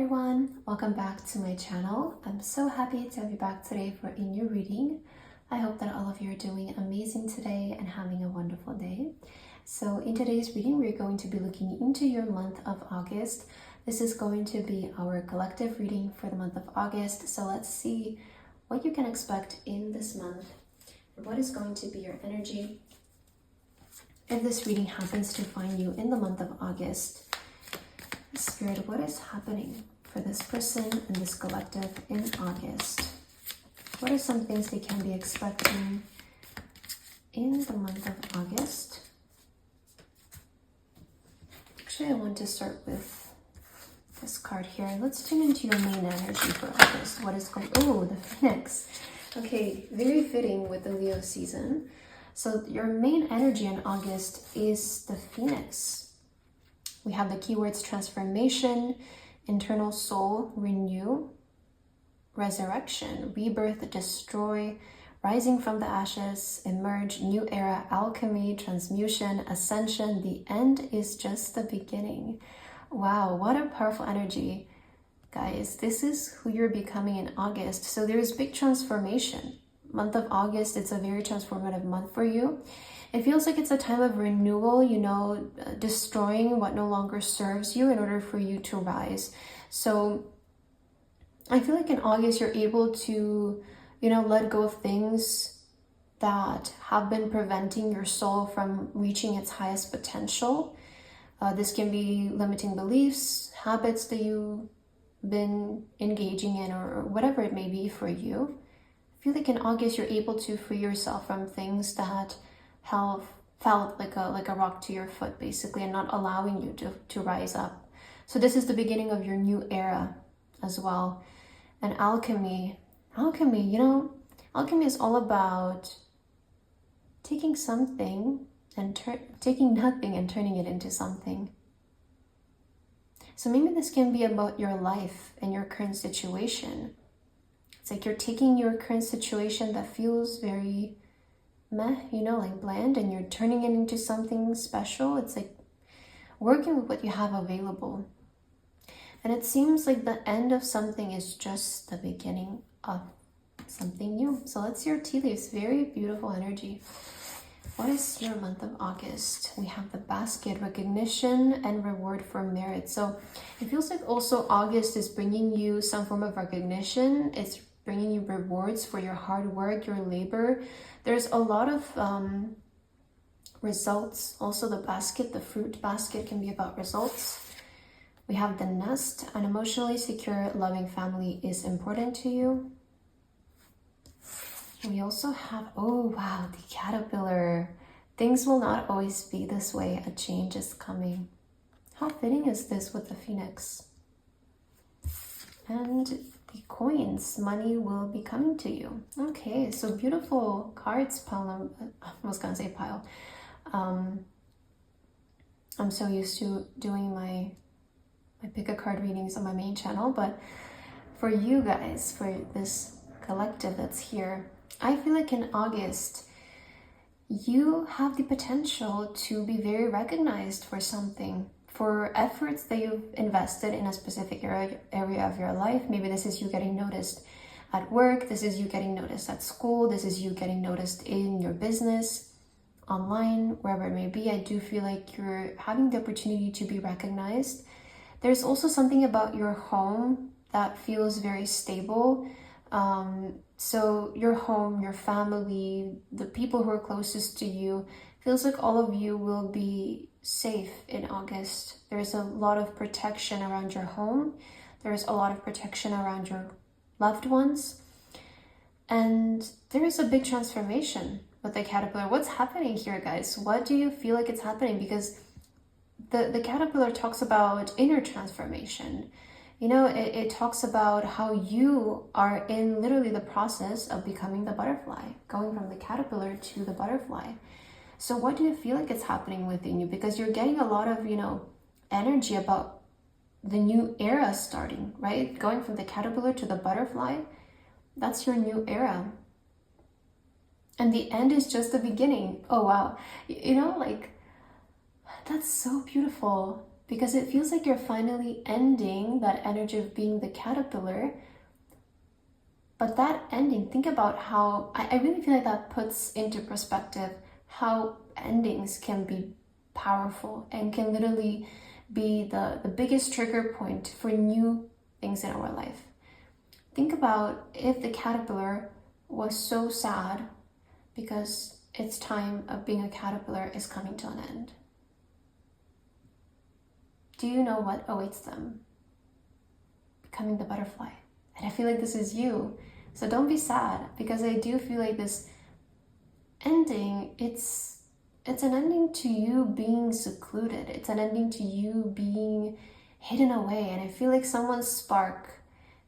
everyone, welcome back to my channel. I'm so happy to have you back today for a new reading. I hope that all of you are doing amazing today and having a wonderful day. So in today's reading, we're going to be looking into your month of August. This is going to be our collective reading for the month of August. So let's see what you can expect in this month. What is going to be your energy if this reading happens to find you in the month of August? Spirit, what is happening for this person and this collective in August? What are some things they can be expecting in the month of August? Actually, I want to start with this card here. Let's tune into your main energy for August. What is going... Oh, the Phoenix. Okay, very fitting with the Leo season. So your main energy in August is the Phoenix. We have the keywords transformation, internal soul, renew, resurrection, rebirth, destroy, rising from the ashes, emerge, new era, alchemy, transmutation, ascension. The end is just the beginning. Wow, what a powerful energy. Guys, this is who you're becoming in August. So there's big transformation. Month of August, it's a very transformative month for you. It feels like it's a time of renewal, destroying what no longer serves you in order for you to rise. So I feel like in August, you're able to, let go of things that have been preventing your soul from reaching its highest potential. This can be limiting beliefs, habits that you've been engaging in, or whatever it may be for you. I feel like in August, you're able to free yourself from things that felt like a rock to your foot, basically, and not allowing you to rise up. So this is the beginning of your new era as well. And alchemy, alchemy is all about taking something and taking nothing and turning it into something. So maybe this can be about your life and your current situation. It's like you're taking your current situation that feels very meh, like bland, and you're turning it into something special. It's like working with what you have available. And it seems like the end of something is just the beginning of something new. So let's see your tea leaves. Very beautiful energy. What is your month of August? We have the basket, recognition and reward for merit. So it feels like also August is bringing you some form of recognition. It's bringing you rewards for your hard work, your labor. There's a lot of results. Also the basket, the fruit basket, can be about results. We have the nest. An emotionally secure, loving family is important to you. We also have, oh wow, the caterpillar. Things will not always be this way. A change is coming. How fitting is this with the Phoenix? And the coins, money will be coming to you. Okay, so beautiful cards, pile. I was gonna say pile. I'm so used to doing my pick a card readings on my main channel, but for you guys, for this collective that's here, I feel like in August, you have the potential to be very recognized for something, for efforts that you've invested in a specific area of your life. Maybe this is you getting noticed at work, this is you getting noticed at school, this is you getting noticed in your business, online, wherever it may be. I do feel like you're having the opportunity to be recognized. There's also something about your home that feels very stable. So your home, your family, the people who are closest to you, feels like all of you will be safe in August. There's a lot of protection around your home. There's a lot of protection around your loved ones. And there is a big transformation with the caterpillar. What's happening here, guys? What do you feel like it's happening? Because the caterpillar talks about inner transformation. It talks about how you are in literally the process of becoming the butterfly, going from the caterpillar to the butterfly. So what do you feel like it's happening within you? Because you're getting a lot of, energy about the new era starting, right? Going from the caterpillar to the butterfly, that's your new era. And the end is just the beginning. Oh, wow. That's so beautiful. because it feels like you're finally ending that energy of being the caterpillar. But that ending, think about how, I really feel like that puts into perspective how endings can be powerful and can literally be the biggest trigger point for new things in our life. Think about if the caterpillar was so sad because its time of being a caterpillar is coming to an end. Do you know what awaits them? Becoming the butterfly. And I feel like this is you. So don't be sad, because I do feel like this ending, it's an ending to you being secluded. It's an ending to you being hidden away. And I feel like someone's spark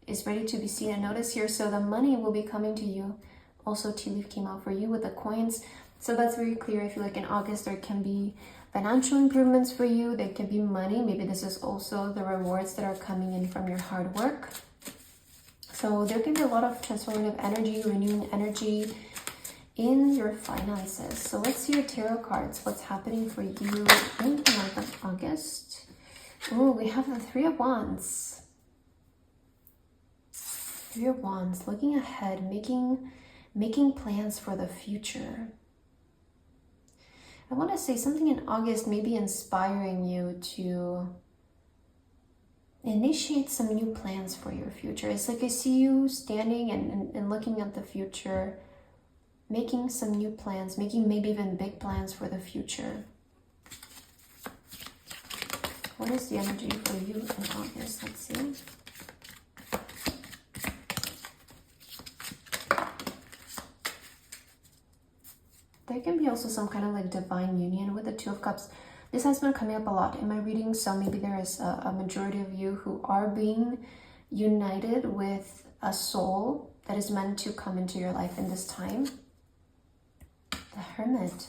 is ready to be seen and noticed here. So the money will be coming to you. Also, tea leaf came out for you with the coins. So that's very clear. I feel like in August, there can be financial improvements for you. There can be money. Maybe this is also the rewards that are coming in from your hard work. So there can be a lot of transformative energy, renewing energy in your finances. So let's see your tarot cards. What's happening for you in the month of August? Oh, we have the Three of Wands. Three of Wands, looking ahead, making plans for the future. I want to say something in August may be inspiring you to initiate some new plans for your future. It's like I see you standing and looking at the future, making some new plans, making maybe even big plans for the future. What is the energy for you in August? Let's see. There can be also some kind of like divine union with the Two of Cups. This has been coming up a lot in my reading, so maybe there is a majority of you who are being united with a soul that is meant to come into your life in this time. The Hermit.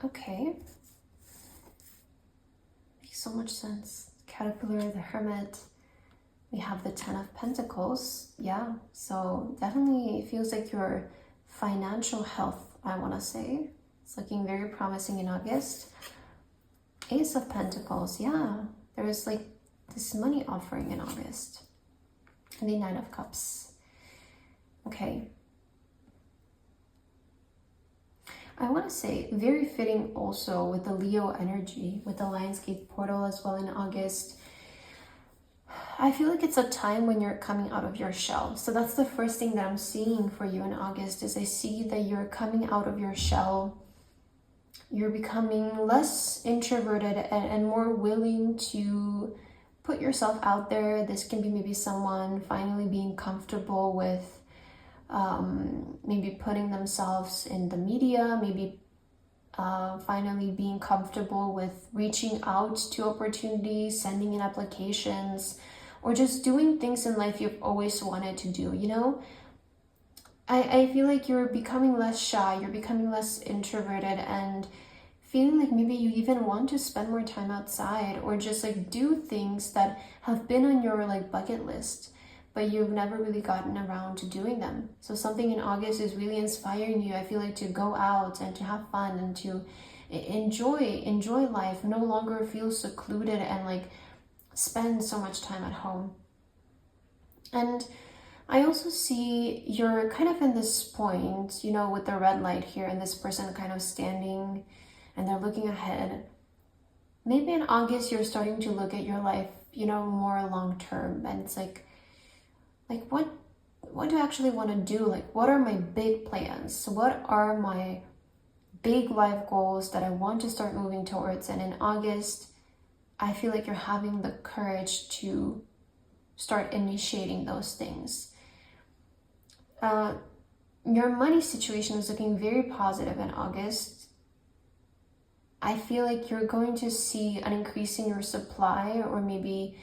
Okay. Makes so much sense. Caterpillar, the Hermit. We have the Ten of Pentacles. Yeah, so definitely it feels like your financial health, I want to say. It's looking very promising in August. Ace of Pentacles, yeah. There is like this money offering in August. And the Nine of Cups. Okay. I want to say very fitting also with the Leo energy, with the Lionsgate portal as well in August. I feel like it's a time when you're coming out of your shell. So that's the first thing that I'm seeing for you in August is I see that you're coming out of your shell. You're becoming less introverted and more willing to put yourself out there. This can be maybe someone finally being comfortable with maybe putting themselves in the media, maybe finally being comfortable with reaching out to opportunities, sending in applications, or just doing things in life you've always wanted to do, you know? I feel like you're becoming less shy, you're becoming less introverted, and feeling like maybe you even want to spend more time outside or just like do things that have been on your like bucket list, but you've never really gotten around to doing them. So something in August is really inspiring you, I feel like, to go out and to have fun and to enjoy life, no longer feel secluded and like spend so much time at home. And I also see you're kind of in this point, you know, with the red light here and this person kind of standing and they're looking ahead. Maybe in August you're starting to look at your life, you know, more long term, and it's like what do I actually want to do? Like, what are my big plans? What are my big life goals that I want to start moving towards? And in August, I feel like you're having the courage to start initiating those things. Your money situation is looking very positive in August. I feel like you're going to see an increase in your supply, or maybe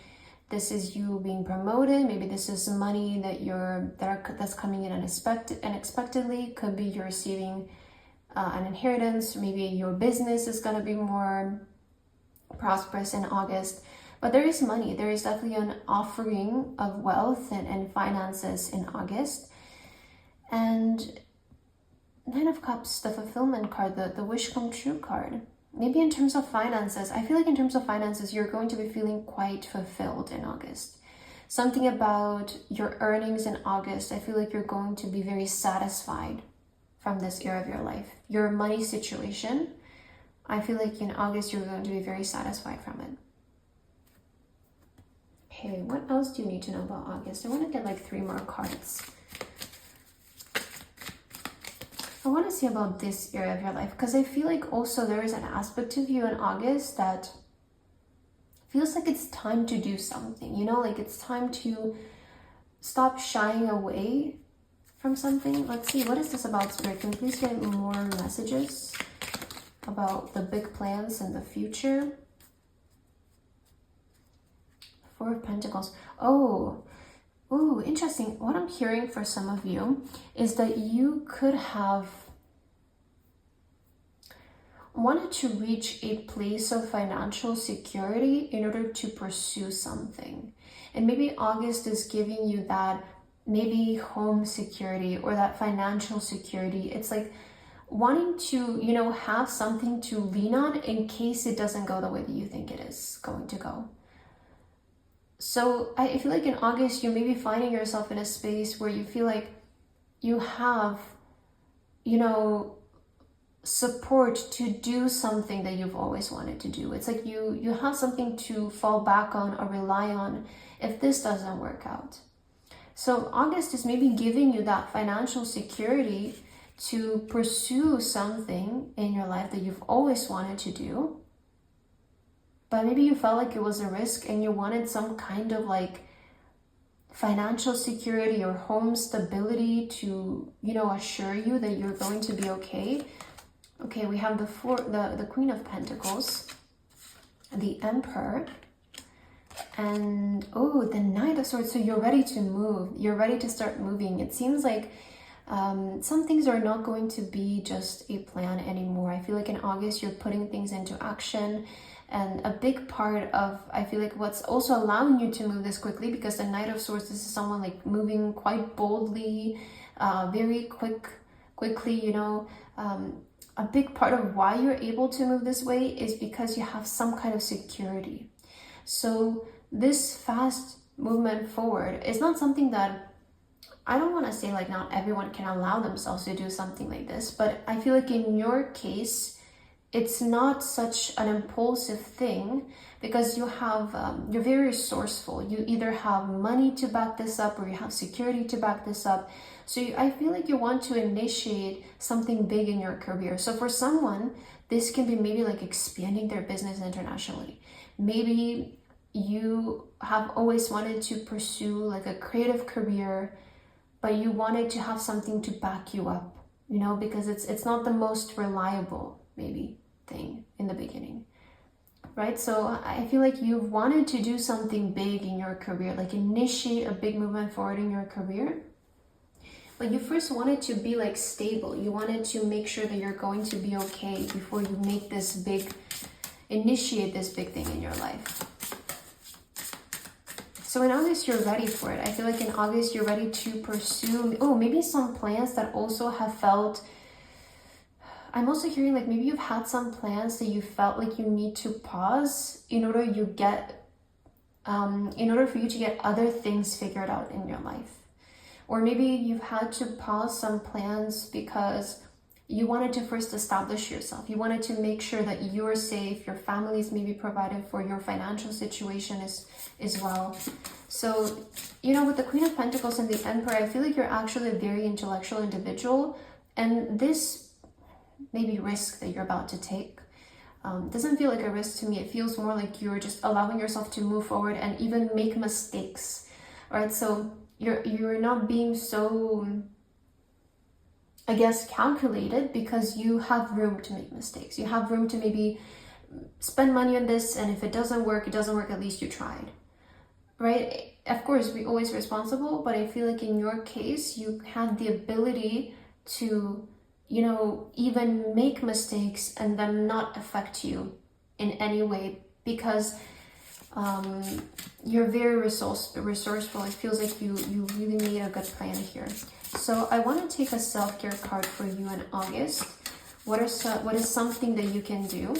this is you being promoted. Maybe this is money that's coming in unexpectedly. Could be you're receiving an inheritance. Maybe your business is going to be more prosperous in August. But there is money. There is definitely an offering of wealth and finances in August. And Nine of Cups, the fulfillment card, the wish come true card. Maybe in terms of finances, I feel like in terms of finances, you're going to be feeling quite fulfilled in August. Something about your earnings in August, I feel like you're going to be very satisfied from this era of your life. Your money situation, I feel like in August, you're going to be very satisfied from it. Okay, what else do you need to know about August? I want to get like 3 more cards. I want to see about this area of your life, because I feel like also there is an aspect of you in August that feels like it's time to do something, you know, like it's time to stop shying away from something. Let's see, what is this about, Spirit? Can you please get more messages about the big plans in the future? 4 of Pentacles. Oh, interesting. What I'm hearing for some of you is that you could have wanted to reach a place of financial security in order to pursue something. And maybe August is giving you that maybe home security or that financial security. It's like wanting to, you know, have something to lean on in case it doesn't go the way that you think it is going to go. So I feel like in August, you may be finding yourself in a space where you feel like you have, you know, support to do something that you've always wanted to do. It's like you have something to fall back on or rely on if this doesn't work out. So August is maybe giving you that financial security to pursue something in your life that you've always wanted to do. But maybe you felt like it was a risk and you wanted some kind of like financial security or home stability to, you know, assure you that you're going to be okay. Okay, we have the Queen of Pentacles, the Emperor, and the Knight of Swords. So you're ready to move. You're ready to start moving. It seems like some things are not going to be just a plan anymore. I feel like in August, you're putting things into action. And a big part of, I feel like what's also allowing you to move this quickly, because the Knight of Swords, this is someone like moving quite boldly, very quickly, you know. A big part of why you're able to move this way is because you have some kind of security. So this fast movement forward is not something that, I don't want to say like not everyone can allow themselves to do something like this, but I feel like in your case, it's not such an impulsive thing because you have, you're very resourceful. You either have money to back this up or you have security to back this up. So I feel like you want to initiate something big in your career. So for someone, this can be maybe like expanding their business internationally. Maybe you have always wanted to pursue like a creative career, but you wanted to have something to back you up, you know, because it's not the most reliable maybe thing in the beginning, right? So I feel like you've wanted to do something big in your career, like initiate a big movement forward in your career, but you first wanted to be like stable. You wanted to make sure that you're going to be okay before you make this big, initiate this big thing in your life. So in August, you're ready for it. I feel like in August, you're ready to pursue, maybe some plans that also have felt, I'm also hearing like maybe you've had some plans that you felt like you need to pause in order for you to get other things figured out in your life. Or maybe you've had to pause some plans because you wanted to first establish yourself. You wanted to make sure that you're safe, your family is maybe provided for, your financial situation is as well. So, you know, with the Queen of Pentacles and the Emperor, I feel like you're actually a very intellectual individual. And this maybe risk that you're about to take doesn't feel like a risk to me. It feels more like you're just allowing yourself to move forward and even make mistakes, right? So you're not being so, I guess, calculated because you have room to make mistakes. You have room to maybe spend money on this, and if it doesn't work, at least you tried, right? Of course, we're always responsible, but I feel like in your case, you had the ability to, you know, even make mistakes and them not affect you in any way because you're very resourceful. It feels like you really made a good plan here. So I want to take a self-care card for you in August. What is something that you can do?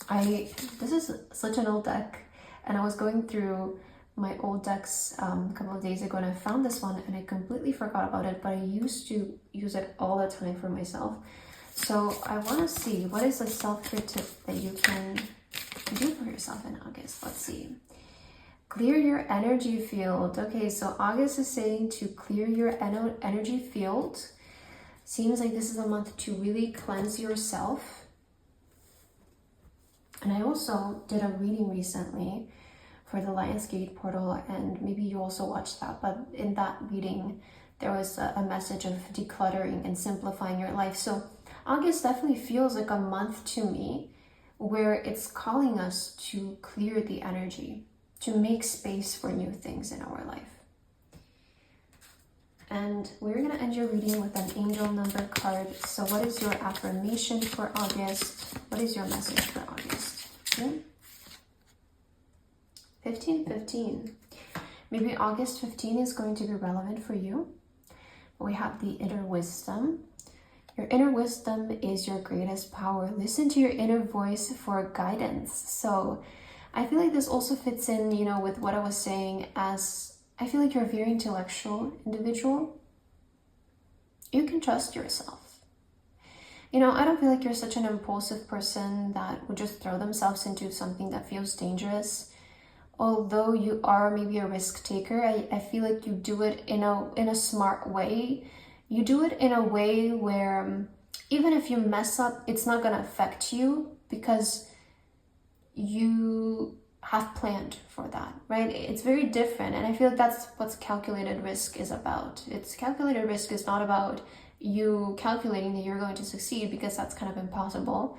This is such an old deck, and I was going through my old decks a couple of days ago, and I found this one and I completely forgot about it, but I used to use it all the time for myself. So I want to see, what is a self-care tip that you can do for yourself in August? Let's see. Clear your energy field. Okay, so August is saying to clear your energy field. Seems like this is a month to really cleanse yourself. And I also did a reading recently for the Lionsgate portal, and maybe you also watched that, but in that reading there was a message of decluttering and simplifying your life. So August definitely feels like a month to me where it's calling us to clear the energy, to make space for new things in our life. And we're going to end your reading with an angel number card. So what is your affirmation for August? What is your message for August? 15. Maybe August 15 is going to be relevant for you. We have the inner wisdom. Your inner wisdom is your greatest power. Listen to your inner voice for guidance. So I feel like this also fits in, with what I was saying, as I feel like you're a very intellectual individual. You can trust yourself. I don't feel like you're such an impulsive person that would just throw themselves into something that feels dangerous. Although you are maybe a risk taker, I feel like you do it in a smart way. You do it in a way where even if you mess up, it's not going to affect you because you have planned for that, right? It's very different. And I feel like that's what calculated risk is about. Calculated risk is not about you calculating that you're going to succeed, because that's kind of impossible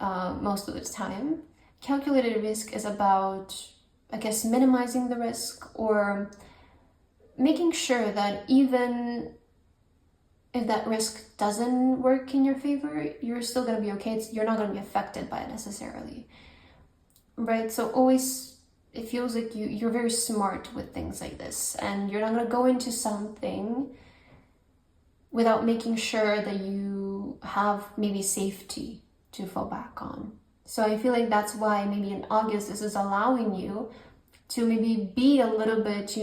most of the time. Calculated risk is about, I guess, minimizing the risk, or making sure that even if that risk doesn't work in your favor, you're still going to be okay. You're not going to be affected by it necessarily, right? So always, it feels like you're very smart with things like this, and you're not going to go into something without making sure that you have maybe safety to fall back on. So I feel like that's why maybe in August, this is allowing you to maybe be a little bit,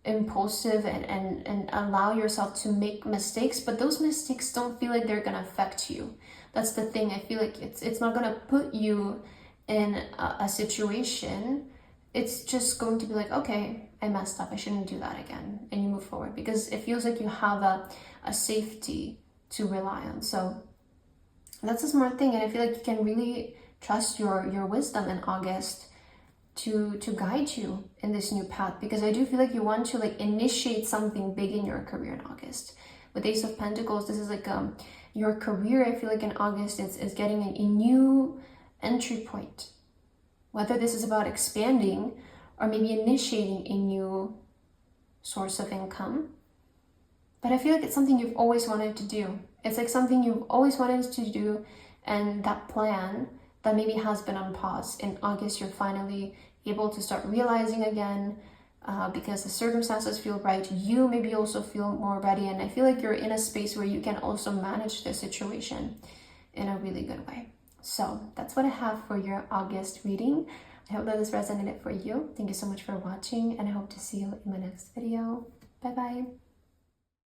impulsive and allow yourself to make mistakes, but those mistakes don't feel like they're going to affect you. That's the thing. I feel like it's not going to put you in a situation. It's just going to be like, okay, I messed up, I shouldn't do that again, and you move forward, because it feels like you have a safety to rely on. So that's a smart thing, and I feel like you can really trust your wisdom in August to guide you in this new path, because I do feel like you want to initiate something big in your career in August. With Ace of Pentacles, this is your career. I feel like in August it's getting a new entry point, whether this is about expanding or maybe initiating a new source of income. But I feel like it's something you've always wanted to do. It's like something you've always wanted to do, and that plan that maybe has been on pause, in August you're finally able to start realizing again, because the circumstances feel right. You maybe also feel more ready, and I feel like you're in a space where you can also manage the situation in a really good way. So that's what I have for your August reading. I hope that this resonated for you. Thank you so much for watching, and I hope to see you in my next video. Bye bye.